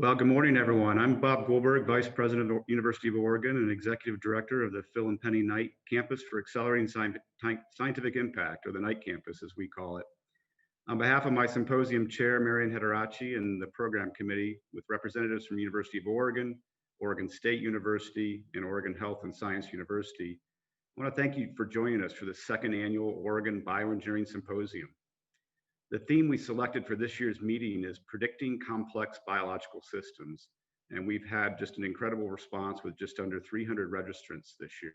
Well, good morning, everyone. I'm Bob Guldberg, Vice President of the University of Oregon and Executive Director of the Phil and Penny Knight Campus for Accelerating Scientific Impact, or the Knight Campus as we call it. On behalf of my symposium chair, Marian Hederachi, and the program committee with representatives from University of Oregon, Oregon State University, and Oregon Health and Science University, I want to thank you for joining us for the second annual Oregon Bioengineering Symposium. The theme we selected for this year's meeting is Predicting Complex Biological Systems, and we've had just an incredible response with just under 300 registrants this year.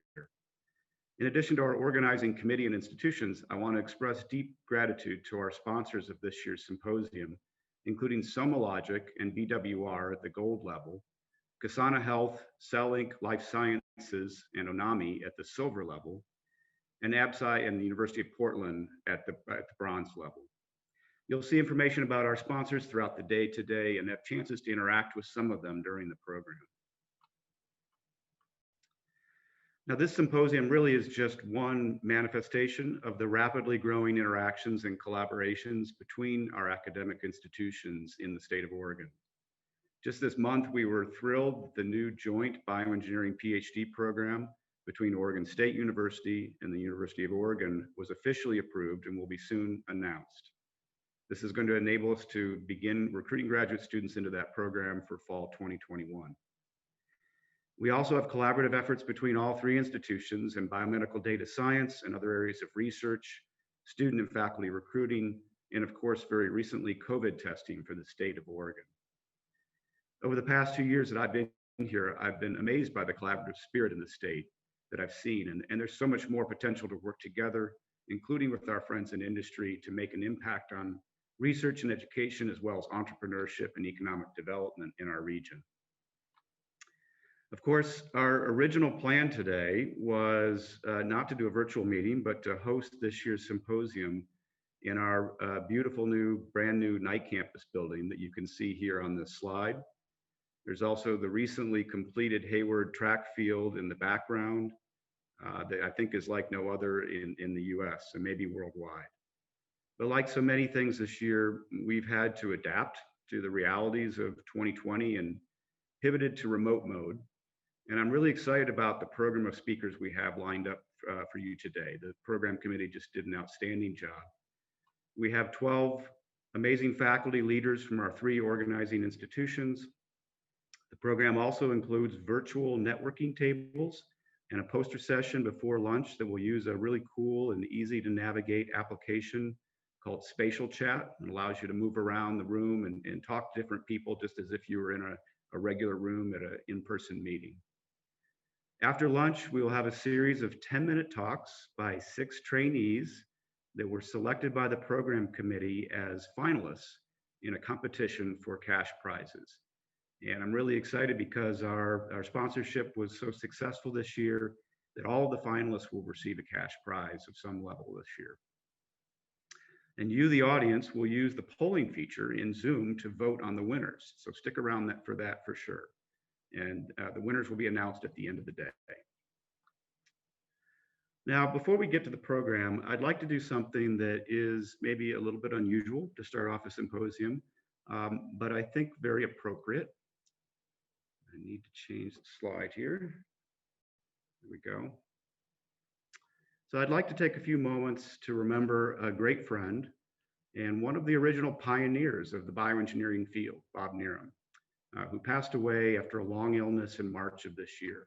In addition to our organizing committee and institutions, I want to express deep gratitude to our sponsors of this year's symposium, including SomaLogic and BWR at the gold level, Kasana Health, CellInc Life Sciences, and Onami at the silver level, and ABSCI and the University of Portland at the bronze level. You'll see information about our sponsors throughout the day today and have chances to interact with some of them during the program. Now, this symposium really is just one manifestation of the rapidly growing interactions and collaborations between our academic institutions in the state of Oregon. Just this month, we were thrilled the new joint bioengineering PhD program between Oregon State University and the University of Oregon was officially approved and will be soon announced. This is going to enable us to begin recruiting graduate students into that program for fall 2021. We also have collaborative efforts between all three institutions in biomedical data science and other areas of research, student and faculty recruiting, and of course, very recently, COVID testing for the state of Oregon. Over the past 2 years that I've been here, I've been amazed by the collaborative spirit in the state that I've seen, and there's so much more potential to work together, including with our friends in industry, to make an impact on research and education, as well as entrepreneurship and economic development in our region. Of course, our original plan today was not to do a virtual meeting, but to host this year's symposium in our beautiful brand new Knight campus building that you can see here on this slide. There's also the recently completed Hayward track field in the background that I think is like no other in the US and maybe worldwide. But like so many things this year, we've had to adapt to the realities of 2020 and pivoted to remote mode. And I'm really excited about the program of speakers we have lined up for you today. The program committee just did an outstanding job. We have 12 amazing faculty leaders from our three organizing institutions. The program also includes virtual networking tables and a poster session before lunch that will use a really cool and easy to navigate application called Spatial Chat. It allows you to move around the room and talk to different people just as if you were in a regular room at an in-person meeting. After lunch, we will have a series of 10-minute talks by 6 trainees that were selected by the program committee as finalists in a competition for cash prizes. And I'm really excited because our sponsorship was so successful this year that all of the finalists will receive a cash prize of some level this year. And you, the audience, will use the polling feature in Zoom to vote on the winners. So stick around for that for sure. And the winners will be announced at the end of the day. Now, before we get to the program, I'd like to do something that is maybe a little bit unusual to start off a symposium, but I think very appropriate. I need to change the slide here. There we go. So I'd like to take a few moments to remember a great friend and one of the original pioneers of the bioengineering field, Bob Nerum, who passed away after a long illness in March of this year.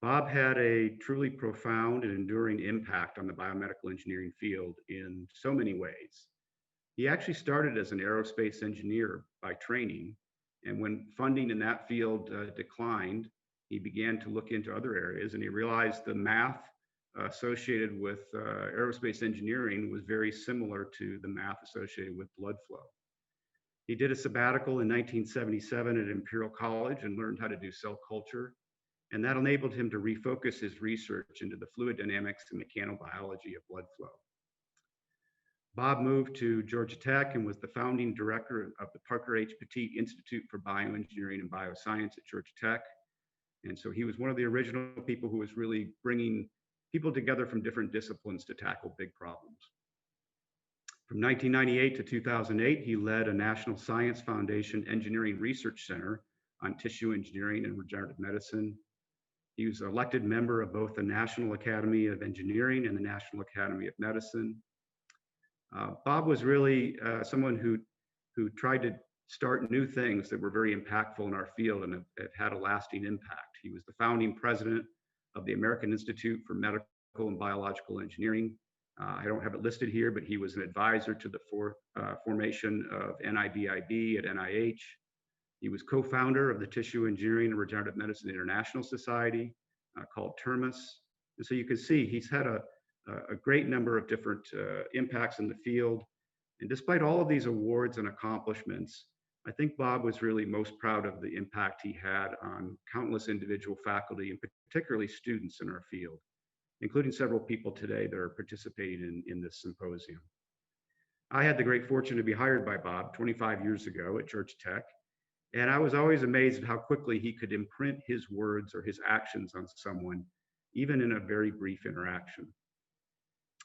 Bob had a truly profound and enduring impact on the biomedical engineering field in so many ways. He actually started as an aerospace engineer by training, and when funding in that field declined, he began to look into other areas, and he realized the math associated with aerospace engineering was very similar to the math associated with blood flow. He did a sabbatical in 1977 at Imperial College and learned how to do cell culture, and that enabled him to refocus his research into the fluid dynamics and mechanobiology of blood flow. Bob moved to Georgia Tech and was the founding director of the Parker H. Petit Institute for Bioengineering and Bioscience at Georgia Tech. And so he was one of the original people who was really bringing people together from different disciplines to tackle big problems. From 1998 to 2008, he led a National Science Foundation Engineering Research Center on tissue engineering and regenerative medicine. He was an elected member of both the National Academy of Engineering and the National Academy of Medicine. Bob was really someone who tried to start new things that were very impactful in our field and have had a lasting impact. He was the founding president of the American Institute for Medical and Biological Engineering. I don't have it listed here, but he was an advisor to the formation of NIBIB at NIH. He was co-founder of the Tissue Engineering and Regenerative Medicine International Society, called TERMIS. And so you can see he's had a great number of different impacts in the field. And despite all of these awards and accomplishments, I think Bob was really most proud of the impact he had on countless individual faculty and particularly students in our field, including several people today that are participating in this symposium. I had the great fortune to be hired by Bob 25 years ago at Georgia Tech, and I was always amazed at how quickly he could imprint his words or his actions on someone, even in a very brief interaction.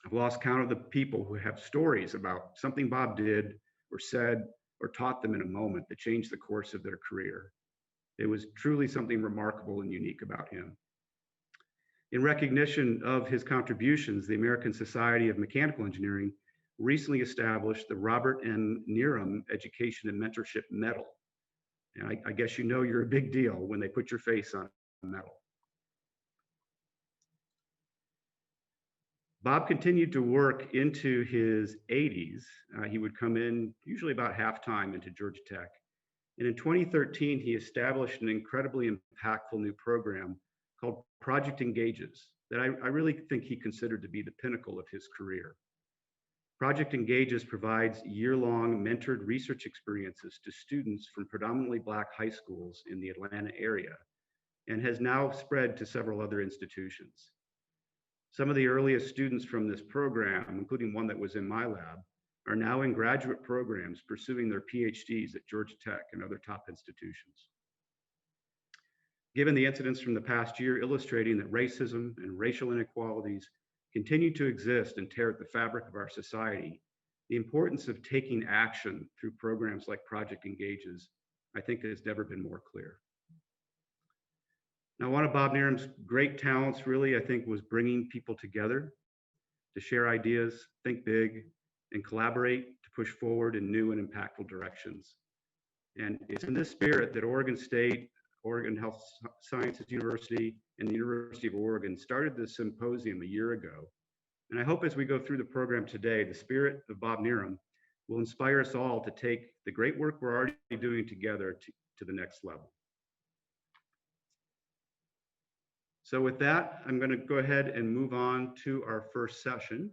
I've lost count of the people who have stories about something Bob did or said or taught them in a moment that changed the course of their career. It was truly something remarkable and unique about him. In recognition of his contributions, the American Society of Mechanical Engineering recently established the Robert N. Needham Education and Mentorship Medal. And I guess you know you're a big deal when they put your face on a medal. Bob continued to work into his 80s. He would come in usually about halftime into Georgia Tech. And in 2013, he established an incredibly impactful new program called Project Engages that I really think he considered to be the pinnacle of his career. Project Engages provides year-long mentored research experiences to students from predominantly Black high schools in the Atlanta area and has now spread to several other institutions. Some of the earliest students from this program, including one that was in my lab, are now in graduate programs pursuing their PhDs at Georgia Tech and other top institutions. Given the incidents from the past year illustrating that racism and racial inequalities continue to exist and tear at the fabric of our society, the importance of taking action through programs like Project Engages, I think has never been more clear. Now, one of Bob Needham's great talents really, I think, was bringing people together to share ideas, think big, and collaborate to push forward in new and impactful directions. And it's in this spirit that Oregon State, Oregon Health Sciences University, and the University of Oregon started this symposium a year ago. And I hope as we go through the program today, the spirit of Bob Needham will inspire us all to take the great work we're already doing together to the next level. So with that, I'm going to go ahead and move on to our first session.